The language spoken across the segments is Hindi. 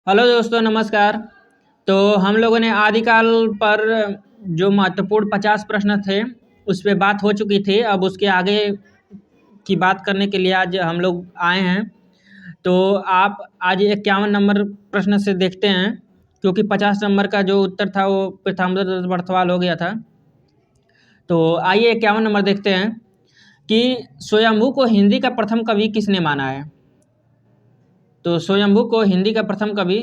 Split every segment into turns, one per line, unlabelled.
हेलो दोस्तों, नमस्कार। तो हम लोगों ने आदिकाल पर जो महत्वपूर्ण 50 प्रश्न थे उस पे बात हो चुकी थी। अब उसके आगे की बात करने के लिए आज हम लोग आए हैं। तो आप आज 51 नंबर प्रश्न से देखते हैं, क्योंकि 50 नंबर का जो उत्तर था वो प्रथम सवाल हो गया था। तो आइए 51 नंबर देखते हैं कि स्वयंभू को हिंदी का प्रथम कवि किसने माना है। तो स्वयंभू को हिंदी का प्रथम कवि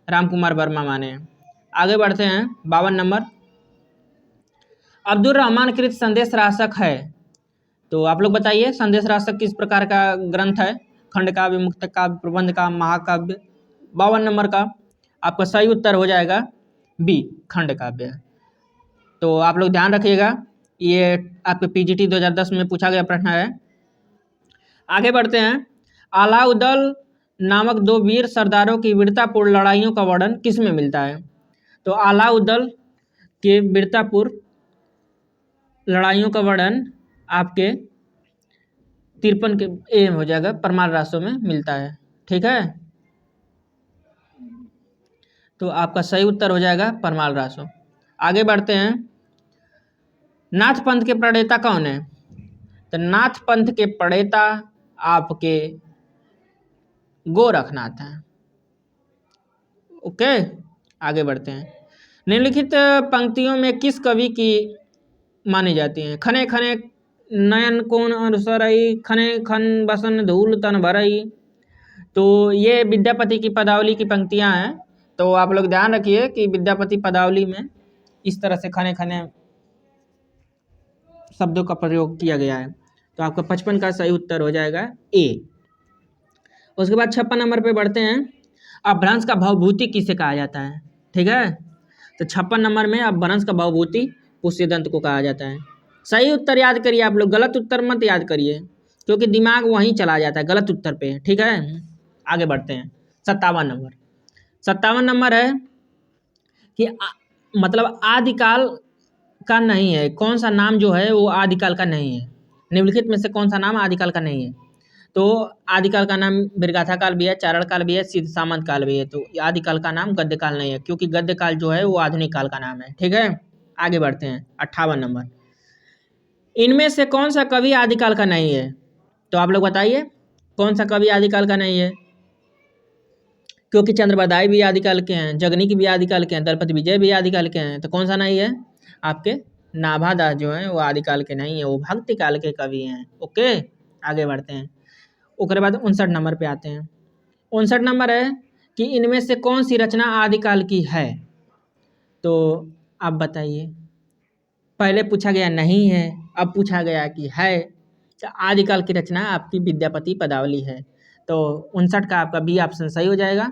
रामकुमार वर्मा माने हैं। आगे बढ़ते हैं 52 नंबर। अब्दुल रहमान कृत संदेश राशक है। तो आप लोग बताइए, संदेश राशक किस प्रकार का ग्रंथ है? खंड काव्य, मुक्त काव्य, प्रबंध काव्य, महाकाव्य? 52 नंबर का आपका सही उत्तर हो जाएगा बी, खंड काव्य। तो आप लोग ध्यान रखिएगा, ये आपके पीजीटी 2010 में पूछा गया प्रश्न है। आगे बढ़ते हैं। अलाउद्दौल नामक दो वीर सरदारों की वीरतापूर्ण लड़ाइयों का वर्णन किस में मिलता है? तो अलाउद्दौल के वीरतापूर्ण लड़ाइयों का वर्णन आपके 53 के ए हो जाएगा, परमार रासों में मिलता है। ठीक है, तो आपका सही उत्तर हो जाएगा परमार रासों। आगे बढ़ते हैं। नाथ पंथ के प्रणेता कौन है? तो नाथ पंथ के प्रणेता आपके गोरखनाथ हैं। ओके, आगे बढ़ते हैं। निम्नलिखित पंक्तियों में किस कवि की मानी जाती हैं? खने खने नयन कोन अनुसरई, खने खन बसन धूल तन भरई। तो ये विद्यापति की पदावली की पंक्तियां हैं। तो आप लोग ध्यान रखिए कि विद्यापति पदावली में इस तरह से खने खने शब्दों का प्रयोग किया गया है। तो आपका 55 का सही उत्तर हो जाएगा ए। उसके बाद 56 नंबर पे बढ़ते हैं। अपभ्रंश का भवभूति किसे कहा जाता है? ठीक है, तो 56 नंबर में अपभ्रंश का भवभूति पुष्यदंत को कहा जाता है। सही उत्तर याद करिए आप लोग, गलत उत्तर मत याद करिए, क्योंकि दिमाग वहीं चला जाता है गलत उत्तर पे। ठीक है, आगे बढ़ते हैं। 57 नंबर। 57 नंबर है कि मतलब आदिकाल का नहीं है, कौन सा नाम जो है वो आदिकाल का नहीं है? निम्नलिखित में से कौन सा नाम आदिकाल का नहीं है? तो आदिकाल का नाम वृगाथा काल भी है, चारण काल भी है, सिद्ध सामंत काल भी है। तो आदिकाल का नाम गद्य काल नहीं है, क्योंकि गद्य काल जो है वो आधुनिक काल का नाम है। ठीक है, आगे बढ़ते हैं। 58 नंबर। इनमें से कौन सा कवि आदिकाल का नहीं है? तो आप लोग बताइए, कौन सा कवि आदिकाल का नहीं है? क्योंकि चंद्रबरदाई भी आदिकाल के हैं, जगनीक भी आदिकाल के हैं, दलपति विजय भी आदिकाल के हैं। तो कौन सा नहीं है? आपके नाभादास जो हैं वो आदिकाल के नहीं है, वो भक्ति काल के कवि हैं। ओके, आगे बढ़ते हैं। उसके बाद 59 नंबर पे आते हैं। 59 नंबर है कि इनमें से कौन सी रचना आदिकाल की है? तो आप बताइए। पहले पूछा गया नहीं है, अब पूछा गया कि है। तो आदिकाल की रचना आपकी विद्यापति पदावली है। तो 59 का आपका बी ऑप्शन सही हो जाएगा,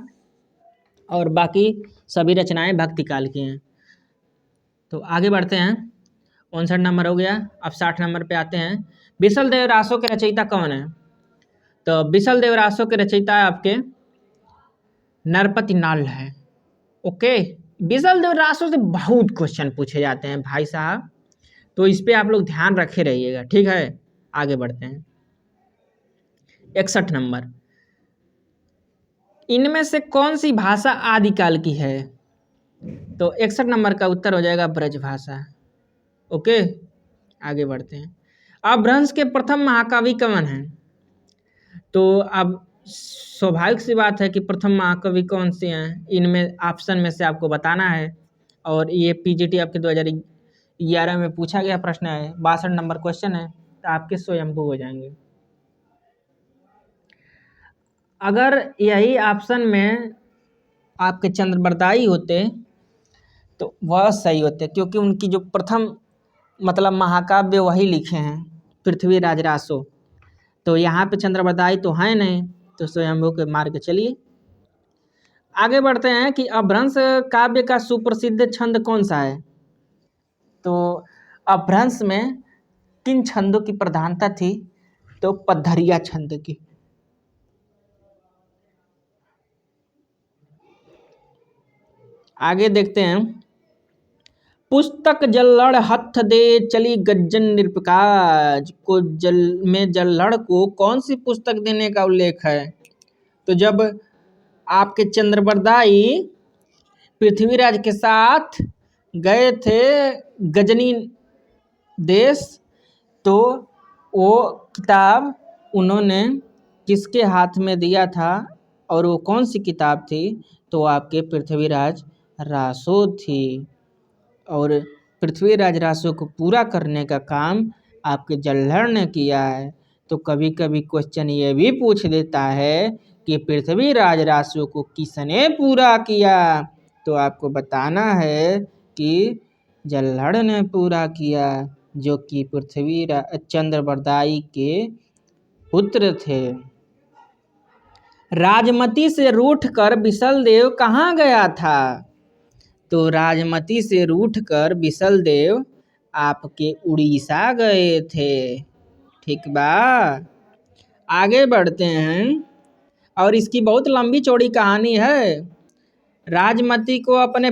और बाकी सभी रचनाएं भक्ति काल की हैं। तो आगे बढ़ते हैं। 59 नंबर हो गया। अब 60 नंबर पे आते हैं। बिसल देव रासो के रचयिता कौन है? तो बिसल देव रासो के रचयिता आपके नरपति नाल है। ओके, बिसल देव रासो से बहुत क्वेश्चन पूछे जाते हैं भाई साहब, तो इस पे आप लोग ध्यान रखे रहिएगा। ठीक है, आगे बढ़ते हैं। 61 नंबर। इनमें से कौन सी भाषा आदिकाल की है? तो 61 नंबर का उत्तर हो जाएगा ब्रज भाषा। ओके, आगे बढ़ते हैं। अपभ्रंश के प्रथम महाकवि कौन हैं? तो अब स्वाभाविक सी बात है कि प्रथम महाकवि कौन से हैं, इनमें ऑप्शन में से आपको बताना है। और ये पीजीटी आपके 2011 में पूछा गया प्रश्न है, 62 नंबर क्वेश्चन है, तो आपके स्वयंभू हो जाएंगे। अगर यही ऑप्शन में आपके चंद्रबरदाई होते तो वह सही होते, क्योंकि उनकी जो प्रथम मतलब महाकाव्य वही लिखे हैं, पृथ्वीराज रासो। तो यहाँ पे चंद्रबरदाई तो है नहीं, तो स्वयंभू के मार के चलिए। आगे बढ़ते हैं कि अपभ्रंश काव्य का सुप्रसिद्ध छंद कौन सा है? तो अपभ्रंश में किन छंदों की प्रधानता थी? तो पद्धरिया छंद की। आगे देखते हैं। पुस्तक जल्लड़ हथ दे चली गज्जन निरपकाज को जल में जल्लड़ को कौन सी पुस्तक देने का उल्लेख है? तो जब आपके चंद्रबरदाई पृथ्वीराज के साथ गए थे गजनी देश, तो वो किताब उन्होंने किसके हाथ में दिया था और वो कौन सी किताब थी? तो आपके पृथ्वीराज रासो थी। और पृथ्वीराज रासो को पूरा करने का काम आपके जल्हड़ ने किया है। तो कभी कभी क्वेश्चन ये भी पूछ देता है कि पृथ्वीराज रासो को किसने पूरा किया? तो आपको बताना है कि जल्हड़ ने पूरा किया, जो कि चंद्रबरदाई के पुत्र थे। राजमती से रूठकर बिसलदेव कहाँ गया था? तो राजमती से रूठकर बिसलदेव आपके उड़ीसा गए थे। ठीक बा, आगे बढ़ते हैं। और इसकी बहुत लंबी चौड़ी कहानी है। राजमती को अपने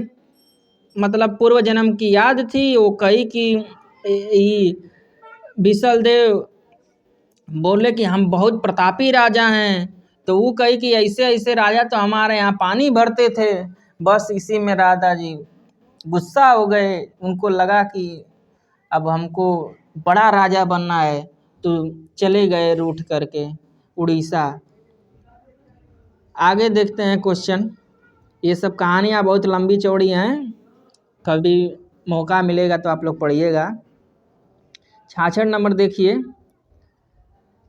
मतलब पूर्व जन्म की याद थी। वो कही कि बिसलदेव बोले कि हम बहुत प्रतापी राजा हैं। तो वो कही कि ऐसे ऐसे राजा तो हमारे यहाँ पानी भरते थे। बस इसी में राधा जी गुस्सा हो गए। उनको लगा कि अब हमको बड़ा राजा बनना है, तो चले गए रूठ करके उड़ीसा। आगे देखते हैं क्वेश्चन। ये सब कहानियाँ बहुत लंबी चौड़ी हैं, कभी मौका मिलेगा तो आप लोग पढ़िएगा। 66 नंबर देखिए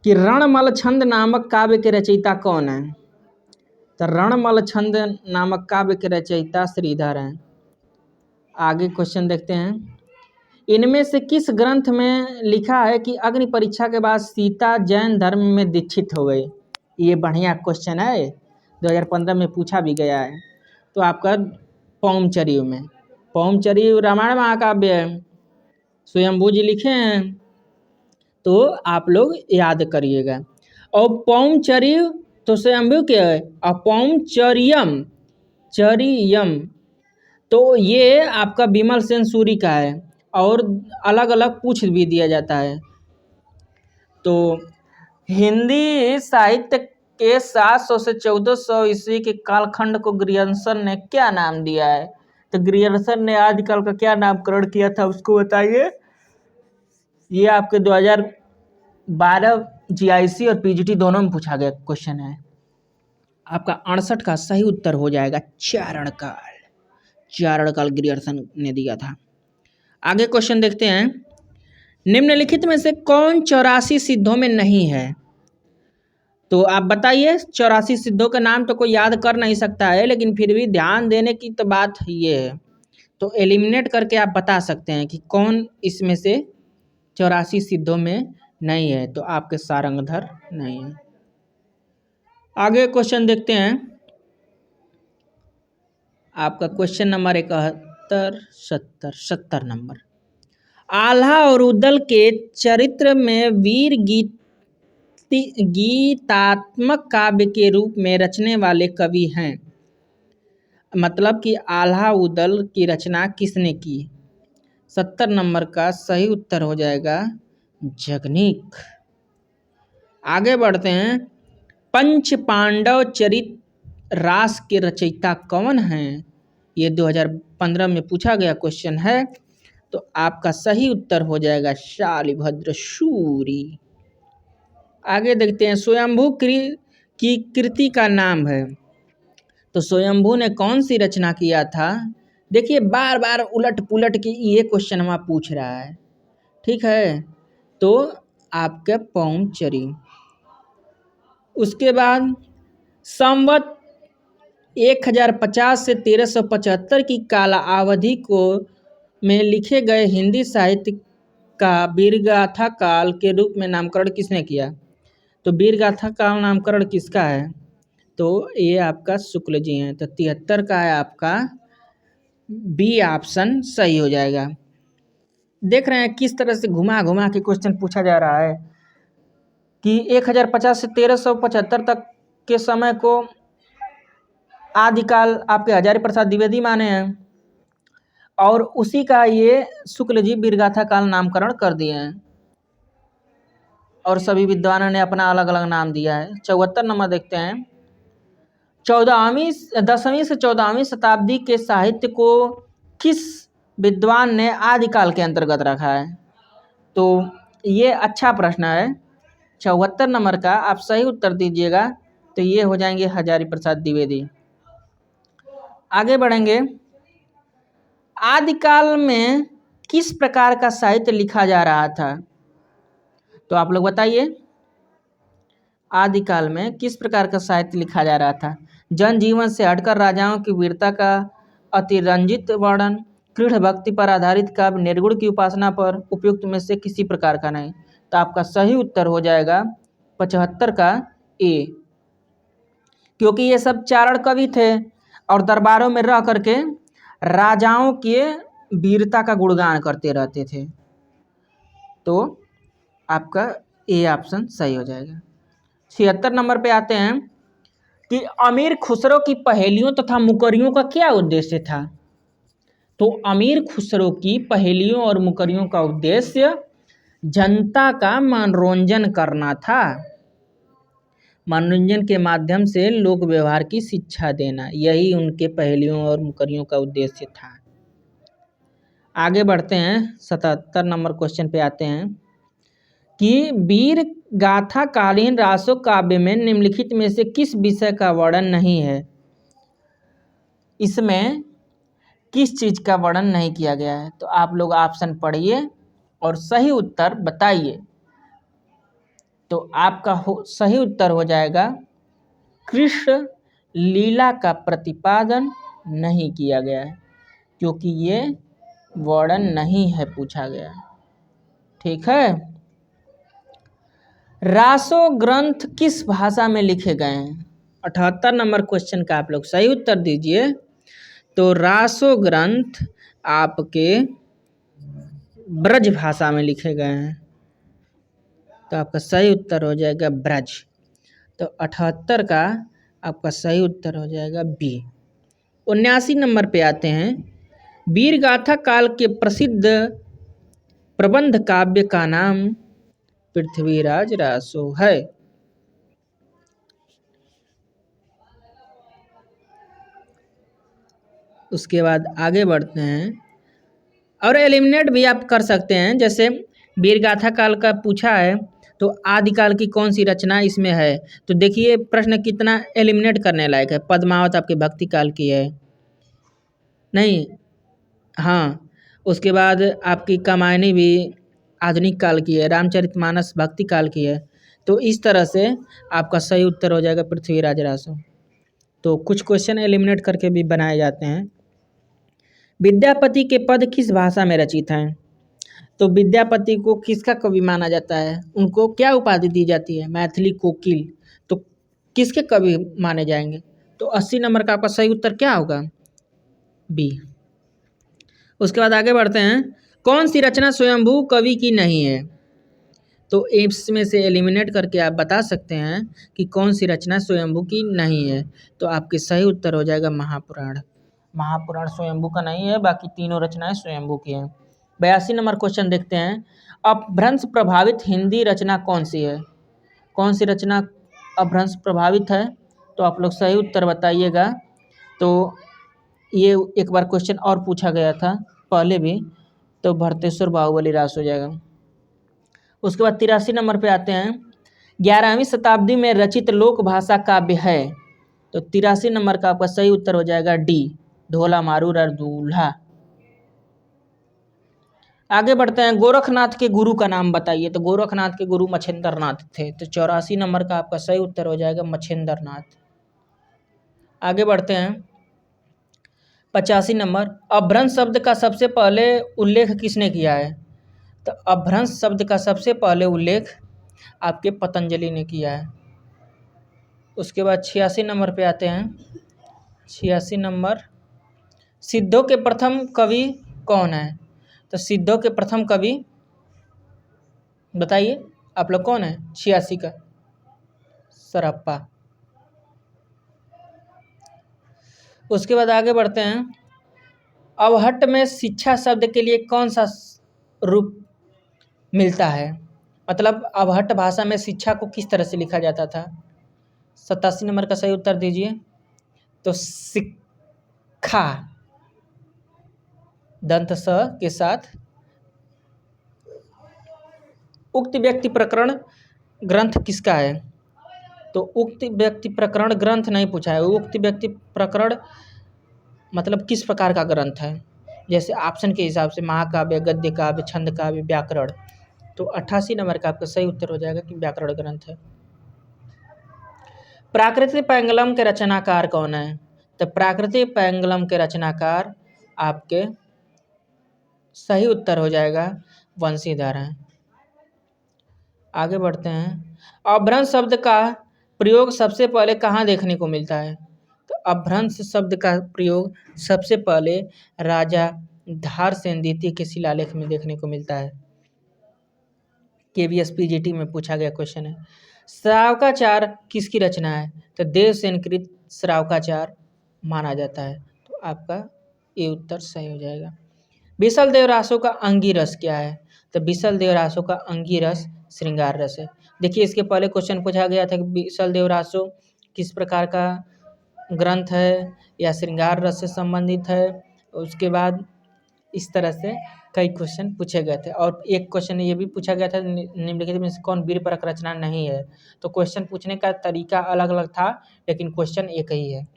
कि रणमल छंद नामक काव्य के रचयिता कौन है? तो रणमल छंद नामक काव्य के रचयिता श्रीधर हैं। आगे क्वेश्चन देखते हैं। इनमें से किस ग्रंथ में लिखा है कि अग्नि परीक्षा के बाद सीता जैन धर्म में दीक्षित हो गई? ये बढ़िया क्वेश्चन है, 2015 में पूछा भी गया है। तो आपका पौमचरियो में, पौमचरियो रामायण महाकाव्य है, स्वयंभू जी लिखे हैं, तो आप लोग याद करिएगा। और पौमचरियो तो स्वयंभू क्या है, और पौमचरियम चरियम तो ये आपका विमल सेन सूरी का है, और अलग अलग पूछ भी दिया जाता है। तो हिंदी साहित्य के 700 से 1400 ईस्वी के कालखंड को ग्रियर्सन ने क्या नाम दिया है? तो ग्रियर्सन ने आदिकाल का क्या नामकरण किया था उसको बताइए। ये आपके 2012 जीआईसी और पीजीटी दोनों में पूछा गया क्वेश्चन है। आपका 68 का सही उत्तर हो जाएगा चारणकाल। चारणकाल ग्रियर्सन ने दिया था। आगे क्वेश्चन देखते हैं। निम्नलिखित में से कौन 84 सिद्धों में नहीं है? तो आप बताइए। 84 सिद्धों का नाम तो कोई याद कर नहीं सकता है, लेकिन फिर भी ध्यान देने की तो बात ये है। तो एलिमिनेट करके आप बता सकते हैं कि कौन इसमें से 84 सिद्धों में नहीं है। तो आपके सारंगधर नहीं है। आगे क्वेश्चन देखते हैं। आपका क्वेश्चन नंबर 71 70 नंबर। आल्हा और उदल के चरित्र में वीर गीतात्मक काव्य के रूप में रचने वाले कवि हैं। मतलब कि आल्हा उदल की रचना किसने की? 70 नंबर का सही उत्तर हो जाएगा जगनीक। आगे बढ़ते हैं। पंच पांडव चरित रास के रचयिता कौन हैं? ये 2015 में पूछा गया क्वेश्चन है। तो आपका सही उत्तर हो जाएगा शालिभद्र शूरी। आगे देखते हैं। स्वयंभू की कृति का नाम है। तो स्वयंभू ने कौन सी रचना किया था? देखिए बार बार उलट पुलट के ये क्वेश्चन वहाँ पूछ रहा है। ठीक है, तो आपके पौमचरी। उसके बाद संवत 1050 से 1375 की काला अवधि को में लिखे गए हिंदी साहित्य का वीरगाथा काल के रूप में नामकरण किसने किया? तो वीरगाथा काल नामकरण किसका है? तो ये आपका शुक्ल जी हैं। तो 73 का है आपका बी ऑप्शन सही हो जाएगा। देख रहे हैं किस तरह से घुमा घुमा के क्वेश्चन पूछा जा रहा है कि 1050 से 1375 तक के समय को आदिकाल आपके हजारी प्रसाद द्विवेदी माने हैं, और उसी का ये शुक्ल जी वीरगाथा काल नामकरण कर दिए हैं, और सभी विद्वानों ने अपना अलग अलग नाम दिया है। 74 नंबर देखते हैं। 10वीं से 14वीं शताब्दी के साहित्य को किस विद्वान ने आदिकाल के अंतर्गत रखा है? तो ये अच्छा प्रश्न है। 74 नंबर का आप सही उत्तर दीजिएगा तो ये हो जाएंगे हजारी प्रसाद द्विवेदी। आगे बढ़ेंगे। आदिकाल में किस प्रकार का साहित्य लिखा जा रहा था? तो आप लोग बताइए, आदिकाल में किस प्रकार का साहित्य लिखा जा रहा था? जनजीवन से हटकर राजाओं की वीरता का अतिरंजित वर्णन, दृढ़ भक्ति पर आधारित काव्य, निर्गुण की उपासना पर, उपयुक्त में से किसी प्रकार का नहीं। तो आपका सही उत्तर हो जाएगा 75 का ए, क्योंकि ये सब चारण कवि थे और दरबारों में रह करके राजाओं के वीरता का गुणगान करते रहते थे। तो आपका ए ऑप्शन सही हो जाएगा। 76 नंबर पे आते हैं कि अमीर खुसरो की पहेलियों तथा मुकरियों का क्या उद्देश्य था? तो अमीर खुसरो की पहेलियों और मुकरियों का उद्देश्य जनता का मनोरंजन करना था। मनोरंजन के माध्यम से लोक व्यवहार की शिक्षा देना, यही उनके पहेलियों और मुकरियों का उद्देश्य था। आगे बढ़ते हैं। 77 नंबर क्वेश्चन पे आते हैं कि वीर गाथा कालीन रासो काव्य में निम्नलिखित में से किस विषय का वर्णन नहीं है? इसमें किस चीज का वर्णन नहीं किया गया है? तो आप लोग ऑप्शन पढ़िए और सही उत्तर बताइए। तो आपका सही उत्तर हो जाएगा कृष्ण लीला का प्रतिपादन नहीं किया गया है, क्योंकि ये वर्णन नहीं है पूछा गया। ठीक है। रासो ग्रंथ किस भाषा में लिखे गए हैं? 78 नंबर क्वेश्चन का आप लोग सही उत्तर दीजिए। तो रासो ग्रंथ आपके ब्रज भाषा में लिखे गए हैं। तो आपका सही उत्तर हो जाएगा ब्रज। तो 78 का आपका सही उत्तर हो जाएगा बी। 79 नंबर पे आते हैं। वीर गाथा काल के प्रसिद्ध प्रबंध काव्य का नाम पृथ्वीराज रासो है। उसके बाद आगे बढ़ते हैं और एलिमिनेट भी आप कर सकते हैं। जैसे वीरगाथा काल का पूछा है तो आदिकाल की कौन सी रचना इसमें है? तो देखिए प्रश्न कितना एलिमिनेट करने लायक है। पद्मावत आपके भक्ति काल की है नहीं? हाँ। उसके बाद आपकी कामायनी भी आधुनिक काल की है, रामचरितमानस भक्ति काल की है। तो इस तरह से आपका सही उत्तर हो जाएगा पृथ्वीराज रासो। तो कुछ क्वेश्चन एलिमिनेट करके भी बनाए जाते हैं। विद्यापति के पद किस भाषा में रचित हैं? तो विद्यापति को किसका कवि माना जाता है? उनको क्या उपाधि दी जाती है? मैथिली कोकिल। तो किसके कवि माने जाएंगे? तो 80 नंबर का आपका सही उत्तर क्या होगा? बी। उसके बाद आगे बढ़ते हैं। कौन सी रचना स्वयंभू कवि की नहीं है? तो इसमें से एलिमिनेट करके आप बता सकते हैं कि कौन सी रचना स्वयंभू की नहीं है। तो आपके सही उत्तर हो जाएगा महापुराण। महापुराण स्वयंभू का नहीं है, बाकी तीनों रचनाएं स्वयंभू की हैं। 82 नंबर क्वेश्चन देखते हैं। अपभ्रंश प्रभावित हिंदी रचना कौन सी है? कौन सी रचना अपभ्रंश प्रभावित है? तो आप लोग सही उत्तर बताइएगा। तो ये एक बार क्वेश्चन और पूछा गया था पहले भी, तो भरतेश्वर बाहुबली रास हो जाएगा। उसके बाद 83 नंबर पे आते हैं। 11वीं शताब्दी में रचित लोक भाषा काव्य है। तो 83 नंबर का आपका सही उत्तर हो जाएगा डी, ढोला मारूर और दूल्हा। आगे बढ़ते हैं। गोरखनाथ के गुरु का नाम बताइए। तो गोरखनाथ के गुरु मच्छिंद्र नाथ थे। तो 84 नंबर का आपका सही उत्तर हो जाएगा मच्छिंद्र नाथ। आगे बढ़ते हैं। 85 नंबर। अपभ्रंश शब्द का सबसे पहले उल्लेख किसने किया है? तो अपभ्रंश शब्द का सबसे पहले उल्लेख आपके पतंजलि ने किया है। उसके बाद 86 नंबर पे आते हैं। 86 नंबर। सिद्धों के प्रथम कवि कौन है? तो सिद्धों के प्रथम कवि बताइए आप लोग कौन है? 86 का सरप्पा। उसके बाद आगे बढ़ते हैं। अवहट्ट में शिक्षा शब्द के लिए कौन सा रूप मिलता है? मतलब अवहट्ट भाषा में शिक्षा को किस तरह से लिखा जाता था? 87 नंबर का सही उत्तर दीजिए। तो शिक्षा दंत स के साथ। उक्त व्यक्ति प्रकरण ग्रंथ किसका है? तो उक्त व्यक्ति प्रकरण ग्रंथ नहीं पूछा है, उक्त व्यक्ति प्रकरण मतलब किस प्रकार का ग्रंथ है। जैसे ऑप्शन के हिसाब से महाकाव्य, गद्य काव्य, छंद काव्य, व्याकरण। तो 88 नंबर का आपका सही उत्तर हो जाएगा कि व्याकरण ग्रंथ है। प्राकृतिक पैंगलम के रचनाकार कौन है? तो प्राकृतिक पैंगलम के रचनाकार आपके सही उत्तर हो जाएगा वंशीधर हैं। आगे बढ़ते हैं। अपभ्रंश शब्द का प्रयोग सबसे पहले कहाँ देखने को मिलता है? तो अपभ्रंश शब्द का प्रयोग सबसे पहले राजा धारसेन द्वितीय के शिलालेख में देखने को मिलता है। KVS PGT में पूछा गया क्वेश्चन है। श्रावकाचार किसकी रचना है? तो देवसेन कृत श्रावकाचार माना जाता है। तो आपका ये उत्तर सही हो जाएगा। विसल देवरासों का अंगी रस क्या है? तो विसल देवरासों का अंगी रस श्रृंगार रस है। देखिए इसके पहले क्वेश्चन पूछा गया था कि विसल देवरासों किस प्रकार का ग्रंथ है या श्रृंगार रस से संबंधित है। उसके बाद इस तरह से कई क्वेश्चन पूछे गए थे और एक क्वेश्चन ये भी पूछा गया था निम्नलिखित में से कौन वीर परक रचना नहीं है। तो क्वेश्चन पूछने का तरीका अलग अलग था लेकिन क्वेश्चन एक ही है।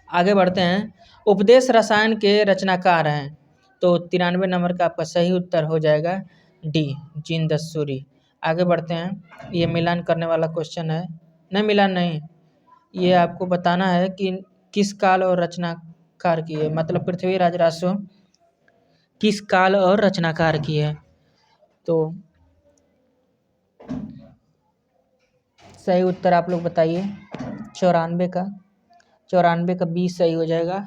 आगे बढ़ते हैं। उपदेश रसायन के रचनाकार हैं। तो 93 नंबर का आपका सही उत्तर हो जाएगा डी, जीन दस्तूरी। आगे बढ़ते हैं। ये मिलान करने वाला क्वेश्चन है। नहीं मिलान नहीं, ये आपको बताना है कि किस काल और रचनाकार की है, मतलब पृथ्वीराज रासो किस काल और रचनाकार की है। तो सही उत्तर आप लोग बताइए। 94 का 20 सही हो जाएगा।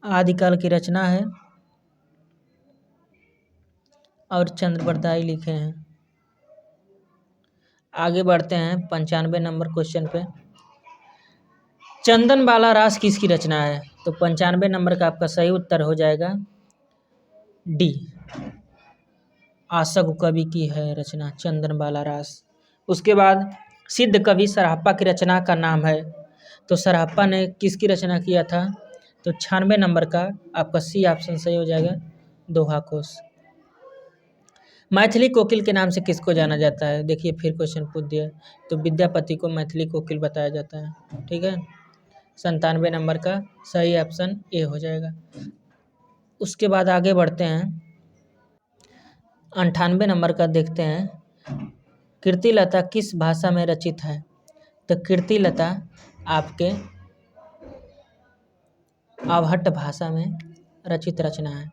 आदिकाल की रचना है और चंद्रबरदाई लिखे हैं। आगे बढ़ते हैं 95 नंबर क्वेश्चन पे। चंदन बाला रास किसकी रचना है? तो 95 नंबर का आपका सही उत्तर हो जाएगा डी, आशा कवि की है रचना चंदन बाला रास। उसके बाद सिद्ध कवि सराहप्पा की रचना का नाम है। तो सराहप्पा ने किसकी रचना किया था? तो 96 नंबर का आपका सी ऑप्शन सही हो जाएगा, दोहा कोश। मैथिली कोकिल के नाम से किसको जाना जाता है? देखिए फिर क्वेश्चन पूछ दिया। तो विद्यापति को मैथिली कोकिल बताया जाता है। ठीक है, 97 नंबर का सही ऑप्शन ए हो जाएगा। उसके बाद आगे बढ़ते हैं। 98 नंबर का देखते हैं। कीर्तिलता किस भाषा में रचित है? तो कीर्तिलता आपके अवहट्ट भाषा में रचित रचना है।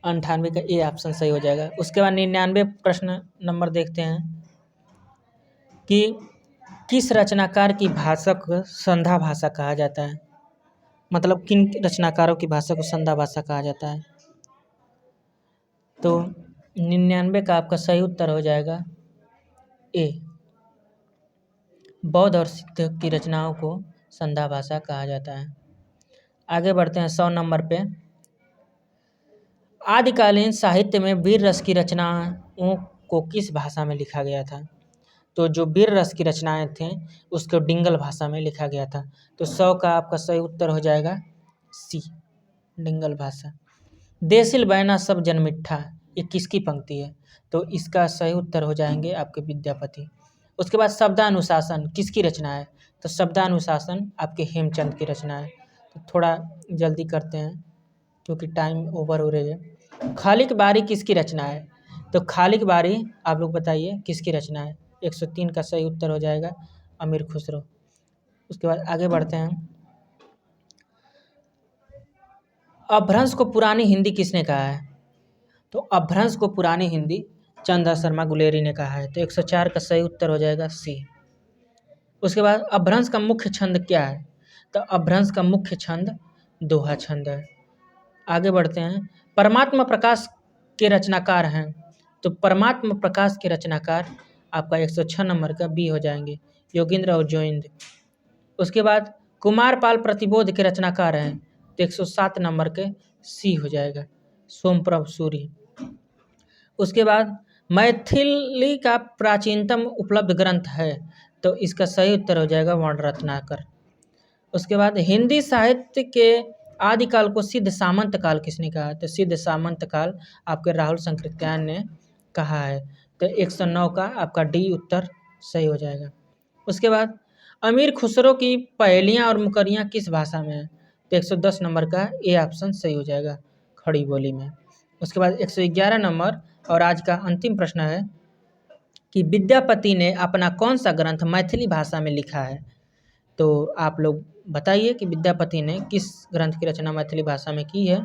98 का ए ऑप्शन सही हो जाएगा। उसके बाद 99 प्रश्न नंबर देखते हैं कि किस रचनाकार की भाषा को संधा भाषा कहा जाता है, मतलब किन रचनाकारों की भाषा को संधा भाषा कहा जाता है। तो 99 का आपका सही उत्तर हो जाएगा ए, बौद्ध और सिद्ध की रचनाओं को संधा भाषा कहा जाता है। आगे बढ़ते हैं 100 नंबर पे। आदिकालीन साहित्य में वीर रस की रचनाओं को किस भाषा में लिखा गया था? तो जो वीर रस की रचनाएं थे उसको डिंगल भाषा में लिखा गया था। तो 100 का आपका सही उत्तर हो जाएगा सी, डिंगल भाषा। देसिल बैना सब जनमिट्ठा ये किसकी पंक्ति है? तो इसका सही उत्तर हो जाएंगे आपके विद्यापति। उसके बाद शब्दानुशासन किसकी रचना है? तो शब्दानुशासन आपके हेमचंद की रचना है। तो थोड़ा जल्दी करते हैं क्योंकि टाइम ओवर हो रही है। खालिक बारी किसकी रचना है? तो खालिक बारी आप लोग बताइए किसकी रचना है? 103 का सही उत्तर हो जाएगा अमीर खुसरो। उसके बाद आगे बढ़ते हैं। अपभ्रंश को पुरानी हिंदी किसने कहा है? तो अपभ्रंश को पुरानी हिंदी चंदा शर्मा गुलेरी ने कहा है। तो 104 का सही उत्तर हो जाएगा सी। उसके बाद अपभ्रंश का मुख्य छंद क्या है? तो अपभ्रंश का मुख्य छंद दोहा छंद है। आगे बढ़ते हैं। परमात्मा प्रकाश के रचनाकार हैं। तो परमात्मा प्रकाश के रचनाकार आपका 106 नंबर का बी हो जाएंगे, योगेंद्र और जोइंद। उसके बाद कुमारपाल प्रतिबोध के रचनाकार हैं। तो 107 नंबर के सी हो जाएगा, सोमप्रभ सूरी। उसके बाद मैथिली का प्राचीनतम उपलब्ध ग्रंथ है, तो इसका सही उत्तर हो जाएगा वर्णरत्नाकर। उसके बाद हिंदी साहित्य के आदिकाल को सिद्ध सामंत काल किसने कहा है? तो सिद्ध सामंत काल आपके राहुल संकृत्यायन ने कहा है, तो 109 का आपका डी उत्तर सही हो जाएगा। उसके बाद अमीर खुसरो की पहेलियाँ और मुकरियाँ किस भाषा में है? तो 110 नंबर का ए ऑप्शन सही हो जाएगा, खड़ी बोली में। उसके बाद 111 नंबर और आज का अंतिम प्रश्न है कि विद्यापति ने अपना कौन सा ग्रंथ मैथिली भाषा में लिखा है? तो आप लोग बताइए कि विद्यापति ने किस ग्रंथ की रचना मैथिली भाषा में की है?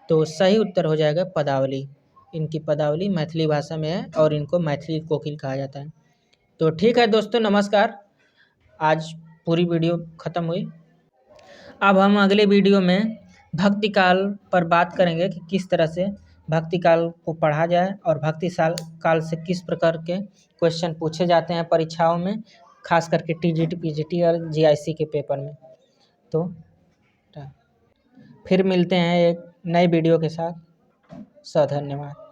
तो सही उत्तर हो जाएगा पदावली। इनकी पदावली मैथिली भाषा में है और इनको मैथिली कोकिल कहा जाता है। तो ठीक है दोस्तों, नमस्कार। आज पूरी वीडियो ख़त्म हुई। अब हम अगले वीडियो में भक्ति काल पर बात करेंगे कि किस तरह से भक्ति काल को पढ़ा जाए और भक्ति काल से किस प्रकार के क्वेश्चन पूछे जाते हैं परीक्षाओं में, खास करके टीजीटी, पीजीटी और जीआईसी के पेपर में। तो फिर मिलते हैं एक नए वीडियो के साथ। धन्यवाद।